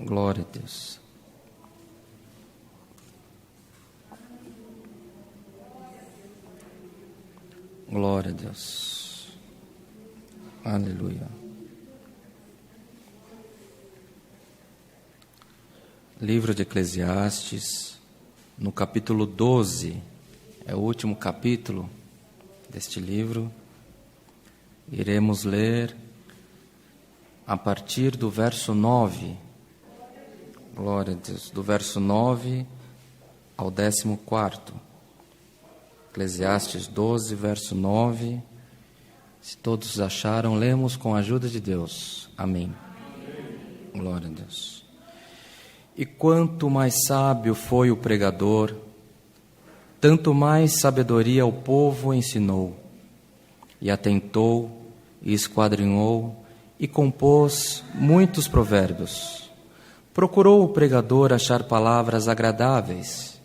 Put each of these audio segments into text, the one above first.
Glória a Deus. Glória a Deus. Aleluia. Livro de Eclesiastes, no capítulo 12, é o último capítulo deste livro. Iremos ler a partir do verso 9. Glória a Deus. Do verso 9 ao 14º. Eclesiastes 12, verso 9. Se todos acharam, lemos com a ajuda de Deus. Amém. Glória a Deus. E quanto mais sábio foi o pregador, tanto mais sabedoria o povo ensinou. E atentou, e esquadrinhou, e compôs muitos provérbios. Procurou o pregador achar palavras agradáveis,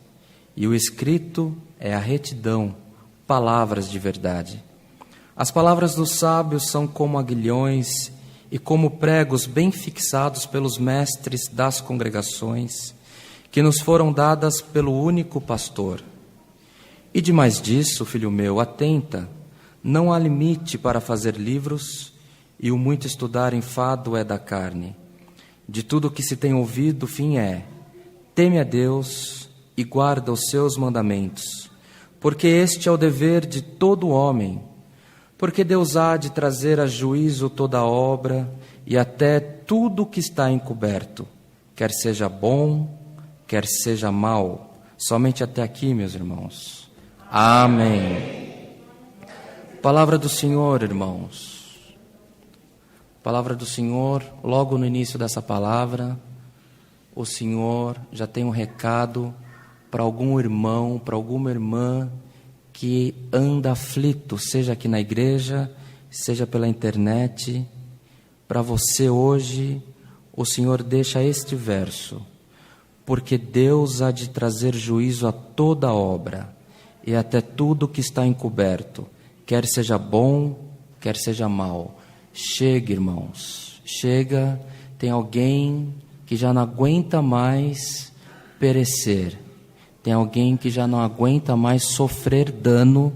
e o escrito é a retidão, palavras de verdade. As palavras dos sábios são como aguilhões e como pregos bem fixados pelos mestres das congregações, que nos foram dadas pelo único pastor. E demais disso, filho meu, atenta, não há limite para fazer livros, e o muito estudar enfado é da carne. De tudo o que se tem ouvido, o fim é: teme a Deus e guarda os seus mandamentos, porque este é o dever de todo homem. Porque Deus há de trazer a juízo toda a obra e até tudo o que está encoberto, quer seja bom, quer seja mal. Somente até aqui, meus irmãos. Amém. Palavra do Senhor, irmãos. Palavra do Senhor, logo no início dessa palavra, o Senhor já tem um recado para algum irmão, para alguma irmã que anda aflito, seja aqui na igreja, seja pela internet. Para você hoje, o Senhor deixa este verso: porque Deus há de trazer juízo a toda obra e até tudo que está encoberto, quer seja bom, quer seja mal. Chega, irmãos, chega. Tem alguém que já não aguenta mais perecer. Tem alguém que já não aguenta mais sofrer dano.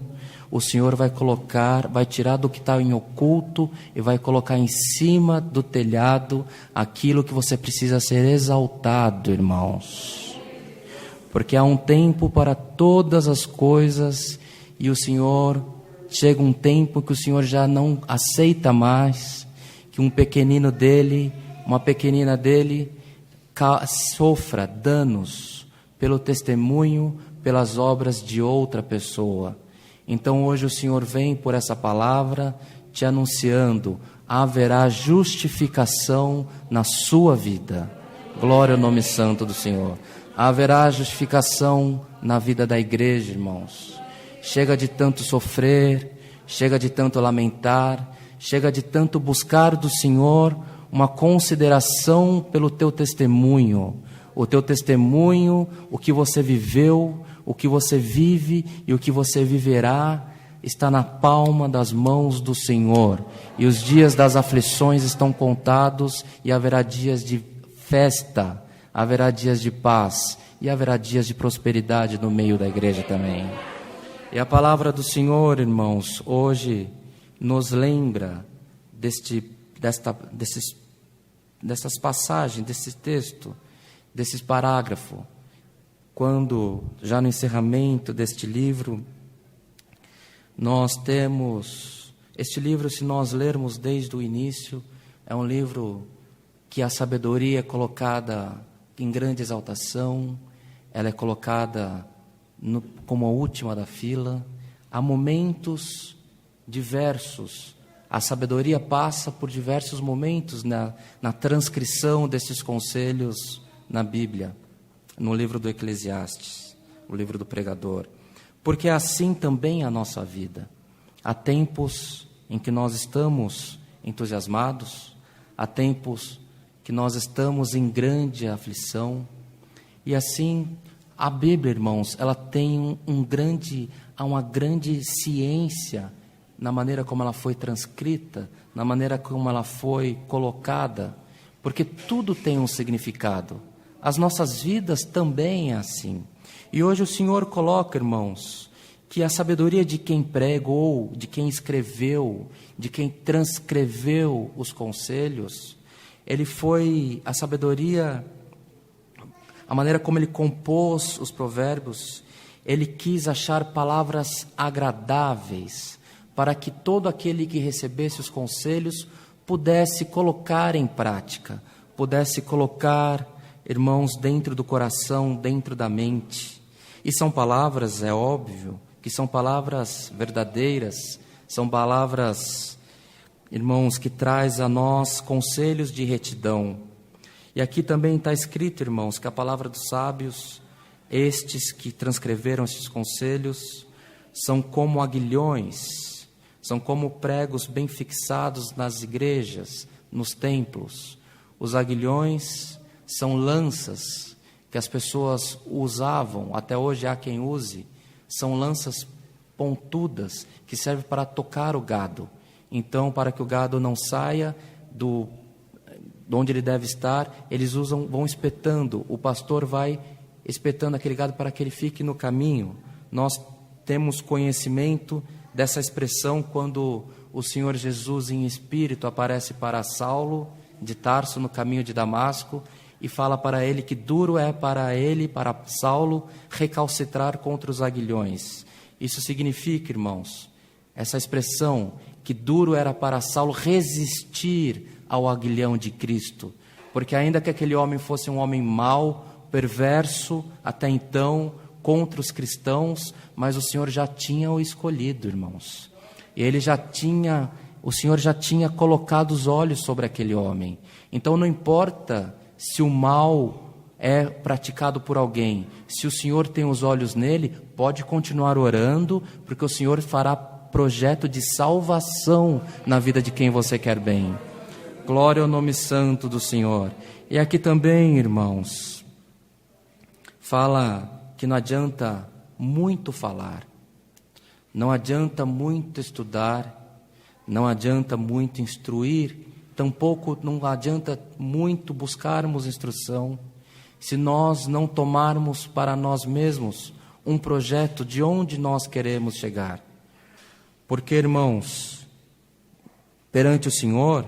O Senhor vai colocar, vai tirar do que está em oculto e vai colocar em cima do telhado aquilo que você precisa ser exaltado, irmãos. Porque há um tempo para todas as coisas e o Senhor, chega um tempo que o Senhor já não aceita mais que um pequenino dele, uma pequenina dele sofra danos pelo testemunho, pelas obras de outra pessoa. Então hoje o Senhor vem por essa palavra te anunciando: haverá justificação na sua vida. Glória ao nome santo do Senhor. Haverá justificação na vida da igreja, irmãos. Chega de tanto sofrer, chega de tanto lamentar, chega de tanto buscar do Senhor uma consideração pelo teu testemunho. O teu testemunho, o que você viveu, o que você vive e o que você viverá, está na palma das mãos do Senhor. E os dias das aflições estão contados, e haverá dias de festa, haverá dias de paz, e haverá dias de prosperidade no meio da igreja também. E a palavra do Senhor, irmãos, hoje nos lembra dessas passagens, desse texto, desse parágrafo, quando, já no encerramento deste livro, nós temos, este livro, se nós lermos desde o início, é um livro que a sabedoria é colocada em grande exaltação, ela é colocada como a última da fila. Há momentos diversos, a sabedoria passa por diversos momentos na transcrição desses conselhos na Bíblia, no livro do Eclesiastes, o livro do pregador. Porque é assim também a nossa vida. Há tempos em que nós estamos entusiasmados, há tempos que nós estamos em grande aflição, e assim a Bíblia, irmãos, ela tem uma grande ciência na maneira como ela foi transcrita, na maneira como ela foi colocada, porque tudo tem um significado. As nossas vidas também é assim. E hoje o Senhor coloca, irmãos, que a sabedoria de quem pregou, de quem escreveu, de quem transcreveu os conselhos, ele foi a sabedoria, a maneira como ele compôs os provérbios, ele quis achar palavras agradáveis para que todo aquele que recebesse os conselhos pudesse colocar em prática, pudesse colocar, irmãos, dentro do coração, dentro da mente. E são palavras, é óbvio, que são palavras verdadeiras, são palavras, irmãos, que traz a nós conselhos de retidão. E aqui também está escrito, irmãos, que a palavra dos sábios, estes que transcreveram estes conselhos, são como aguilhões, são como pregos bem fixados nas igrejas, nos templos. Os aguilhões são lanças que as pessoas usavam, até hoje há quem use, são lanças pontudas que servem para tocar o gado. Então, para que o gado não saia de onde ele deve estar, eles vão espetando, o pastor vai espetando aquele gado para que ele fique no caminho. Nós temos conhecimento dessa expressão quando o Senhor Jesus em espírito aparece para Saulo de Tarso no caminho de Damasco e fala para ele que duro é para ele, para Saulo, recalcitrar contra os aguilhões. Isso significa, irmãos, essa expressão, que duro era para Saulo resistir ao aguilhão de Cristo, porque ainda que aquele homem fosse um homem mau, perverso, até então, contra os cristãos, mas o Senhor já tinha o escolhido, irmãos. E o Senhor já tinha colocado os olhos sobre aquele homem. Então não importa se o mal é praticado por alguém, se o Senhor tem os olhos nele, pode continuar orando, porque o Senhor fará projeto de salvação na vida de quem você quer bem. Glória ao nome santo do Senhor. E aqui também, irmãos, fala que não adianta muito falar, não adianta muito estudar, não adianta muito instruir, tampouco não adianta muito buscarmos instrução, se nós não tomarmos para nós mesmos um projeto de onde nós queremos chegar. Porque, irmãos, perante o Senhor,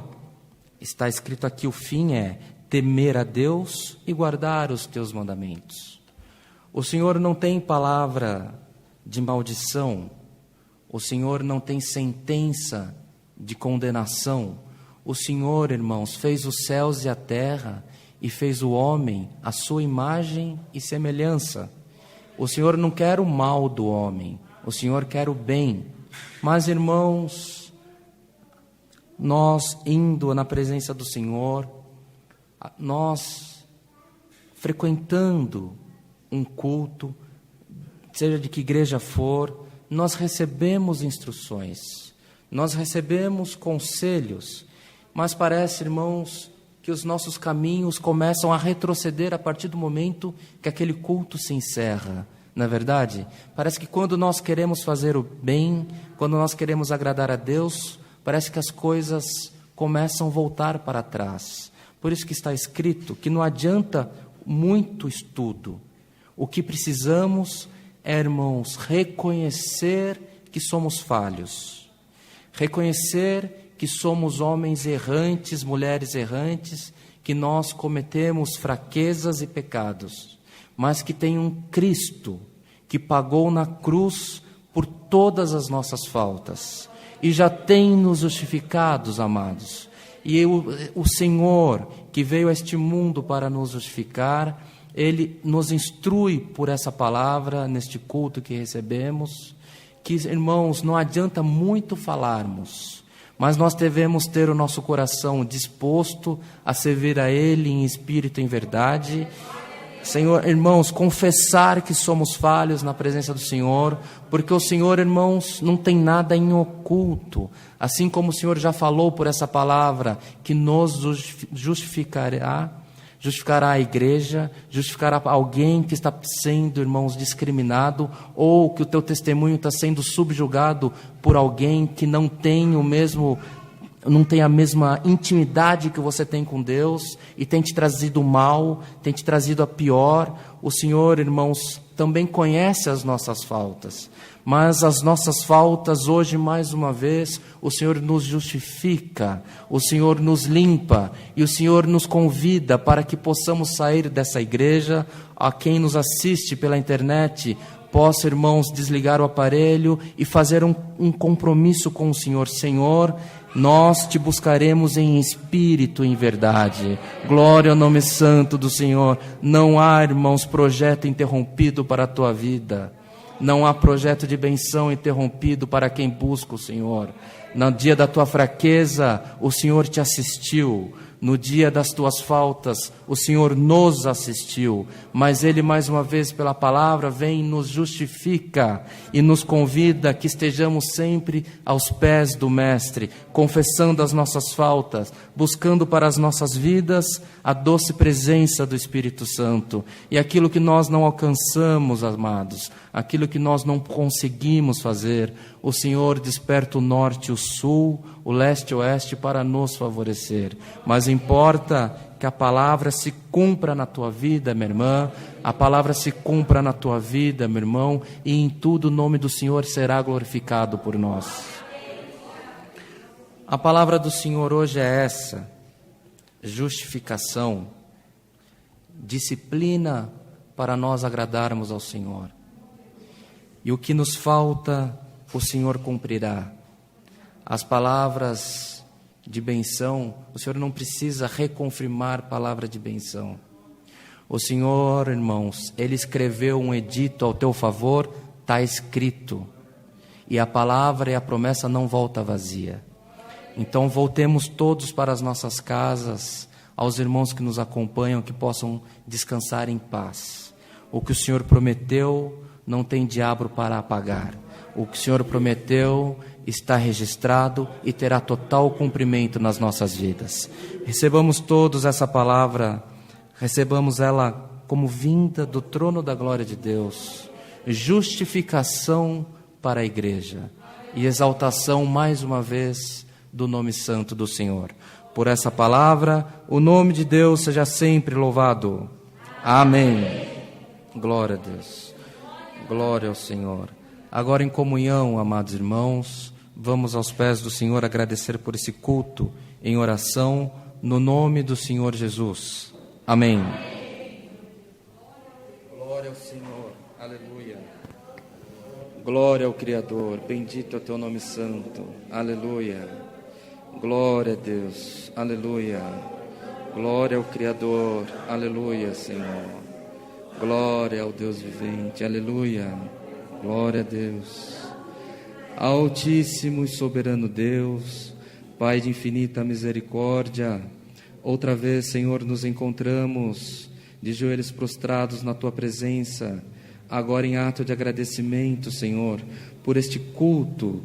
está escrito aqui, o fim é temer a Deus e guardar os teus mandamentos. O Senhor não tem palavra de maldição, o Senhor não tem sentença de condenação. O Senhor, irmãos, fez os céus e a terra e fez o homem à sua imagem e semelhança. O Senhor não quer o mal do homem, o Senhor quer o bem. Mas, irmãos, nós indo na presença do Senhor, nós frequentando um culto, seja de que igreja for, nós recebemos instruções, nós recebemos conselhos, mas parece, irmãos, que os nossos caminhos começam a retroceder a partir do momento que aquele culto se encerra. Não é verdade? Parece que quando nós queremos fazer o bem, quando nós queremos agradar a Deus, parece que as coisas começam a voltar para trás. Por isso que está escrito que não adianta muito estudo. O que precisamos é, irmãos, reconhecer que somos falhos, reconhecer que somos homens errantes, mulheres errantes, que nós cometemos fraquezas e pecados, mas que tem um Cristo que pagou na cruz por todas as nossas faltas e já tem nos justificados, amados. E o Senhor que veio a este mundo para nos justificar, Ele nos instrui por essa palavra, neste culto que recebemos, que, irmãos, não adianta muito falarmos, mas nós devemos ter o nosso coração disposto a servir a Ele em espírito e em verdade. Senhor, irmãos, confessar que somos falhos na presença do Senhor, porque o Senhor, irmãos, não tem nada em oculto. Assim como o Senhor já falou por essa palavra, que nos justificará a igreja, justificará alguém que está sendo, irmãos, discriminado, ou que o teu testemunho está sendo subjugado por alguém que não tem o mesmo não tem a mesma intimidade que você tem com Deus e tem te trazido mal, tem te trazido a pior. O Senhor, irmãos, também conhece as nossas faltas, mas as nossas faltas hoje, mais uma vez, o Senhor nos justifica, o Senhor nos limpa e o Senhor nos convida para que possamos sair dessa igreja. A quem nos assiste pela internet, possa, irmãos, desligar o aparelho e fazer um compromisso com o Senhor. Senhor, nós te buscaremos em espírito e em verdade. Glória ao nome santo do Senhor. Não há, irmãos, projeto interrompido para a tua vida. Não há projeto de benção interrompido para quem busca o Senhor. No dia da tua fraqueza, o Senhor te assistiu. No dia das tuas faltas, o Senhor nos assistiu, mas Ele, mais uma vez, pela palavra, vem e nos justifica e nos convida que estejamos sempre aos pés do Mestre, confessando as nossas faltas, buscando para as nossas vidas a doce presença do Espírito Santo. E aquilo que nós não alcançamos, amados, aquilo que nós não conseguimos fazer, o Senhor desperta o norte e o sul, o leste e o oeste para nos favorecer. Mas importa que a palavra se cumpra na tua vida, minha irmã, a palavra se cumpra na tua vida, meu irmão, e em tudo o nome do Senhor será glorificado por nós. A palavra do Senhor hoje é essa: justificação, disciplina para nós agradarmos ao Senhor. E o que nos falta, o Senhor cumprirá. As palavras de benção, o Senhor não precisa reconfirmar palavra de benção. O Senhor, irmãos, Ele escreveu um edito ao teu favor, está escrito. E a palavra e a promessa não volta vazia. Então voltemos todos para as nossas casas, aos irmãos que nos acompanham, que possam descansar em paz. O que o Senhor prometeu, não tem diabo para apagar. O que o Senhor prometeu está registrado e terá total cumprimento nas nossas vidas. Recebamos todos essa palavra, recebamos ela como vinda do trono da glória de Deus, justificação para a igreja e exaltação mais uma vez do nome santo do Senhor. Por essa palavra, o nome de Deus seja sempre louvado. Amém. Glória a Deus. Glória ao Senhor. Agora, em comunhão, amados irmãos, vamos aos pés do Senhor agradecer por esse culto em oração, no nome do Senhor Jesus. Amém. Glória ao Senhor. Aleluia. Glória ao Criador. Bendito é o teu nome santo. Aleluia. Glória a Deus. Aleluia. Glória ao Criador. Aleluia, Senhor. Glória ao Deus vivente. Aleluia. Glória a Deus. Altíssimo e soberano Deus, Pai de infinita misericórdia, outra vez, Senhor, nos encontramos de joelhos prostrados na Tua presença, agora em ato de agradecimento, Senhor, por este culto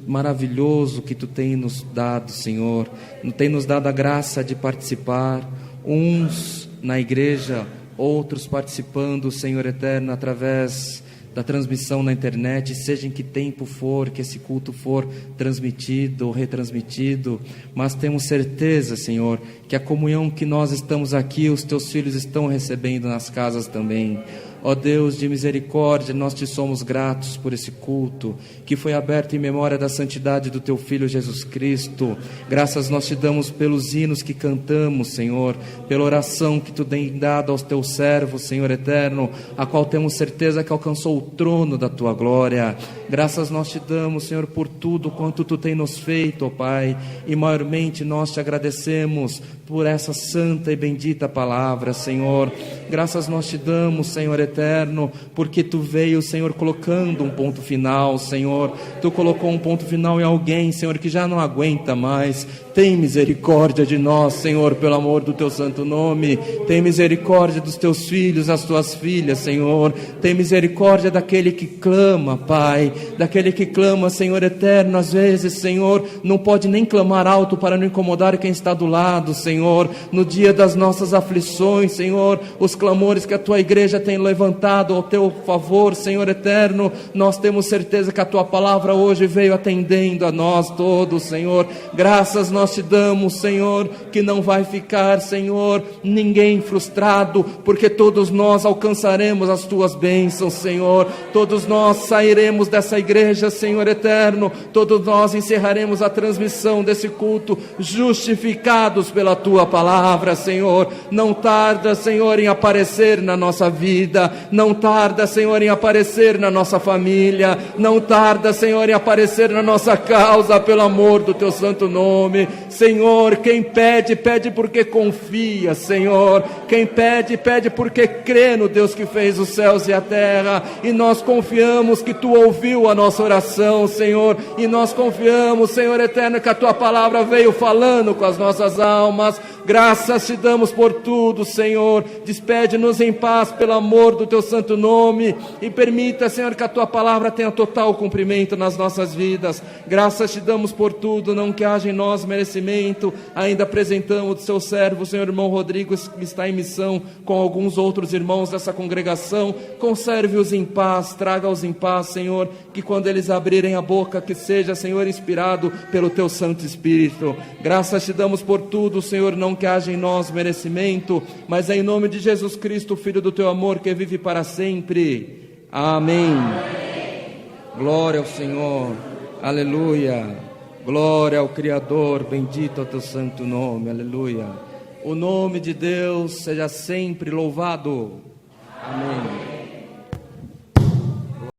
maravilhoso que Tu tem nos dado, Senhor. Tem nos dado a graça de participar, uns na igreja, outros participando, Senhor eterno, através da transmissão na internet, seja em que tempo for, que esse culto for transmitido ou retransmitido, mas temos certeza, Senhor, que a comunhão que nós estamos aqui, os Teus filhos estão recebendo nas casas também. Ó Deus de misericórdia, nós Te somos gratos por esse culto, que foi aberto em memória da santidade do Teu Filho Jesus Cristo. Graças nós Te damos pelos hinos que cantamos, Senhor, pela oração que Tu tem dado aos Teus servos, Senhor eterno, a qual temos certeza que alcançou o trono da Tua glória. Graças nós Te damos, Senhor, por tudo quanto Tu tem nos feito, ó Pai, e maiormente nós Te agradecemos por essa santa e bendita palavra, Senhor. Graças nós Te damos, Senhor eterno, porque Tu veio, Senhor, colocando um ponto final, Senhor. Tu colocou um ponto final em alguém, Senhor, que já não aguenta mais. Tem misericórdia de nós, Senhor, pelo amor do teu santo nome. Tem misericórdia dos teus filhos, das tuas filhas, Senhor. Tem misericórdia daquele que clama, Pai. Daquele que clama, Senhor eterno. Às vezes, Senhor, não pode nem clamar alto para não incomodar quem está do lado, Senhor. No dia das nossas aflições, Senhor, os clamores que a tua igreja tem levantado ao teu favor, Senhor eterno, nós temos certeza que a tua palavra hoje veio atendendo a nós todos, Senhor. Graças nós te damos, Senhor, que não vai ficar, Senhor, ninguém frustrado, porque todos nós alcançaremos as tuas bênçãos, Senhor. Todos nós sairemos dessa igreja, Senhor eterno. Todos nós encerraremos a transmissão desse culto justificados pela tua palavra, Senhor. Não tarda, Senhor, em aparecer na nossa vida. Não tarda, Senhor, em aparecer na nossa família. Não tarda, Senhor, em aparecer na nossa causa, pelo amor do teu santo nome. Senhor, quem pede, pede porque confia, Senhor. Quem pede, pede porque crê no Deus que fez os céus e a terra. E nós confiamos que tu ouviu a nossa oração, Senhor. E nós confiamos, Senhor eterno, que a tua palavra veio falando com as nossas almas. Graças te damos por tudo, Senhor. Despede-nos em paz pelo amor do teu santo nome. E permita, Senhor, que a tua palavra tenha total cumprimento nas nossas vidas. Graças te damos por tudo, não que haja em nós merecimento. Ainda apresentamos o seu servo, o Senhor irmão Rodrigo, que está em missão com alguns outros irmãos dessa congregação. Conserve-os em paz, traga-os em paz, Senhor. Que quando eles abrirem a boca, que seja, Senhor, inspirado pelo teu Santo Espírito. Graças te damos por tudo, Senhor, não que haja em nós merecimento, mas é em nome de Jesus Cristo, Filho do teu amor, que vive para sempre. Amém. Glória ao Senhor. Aleluia. Glória ao Criador. Bendito é o teu santo nome. Aleluia. O nome de Deus seja sempre louvado. Amém.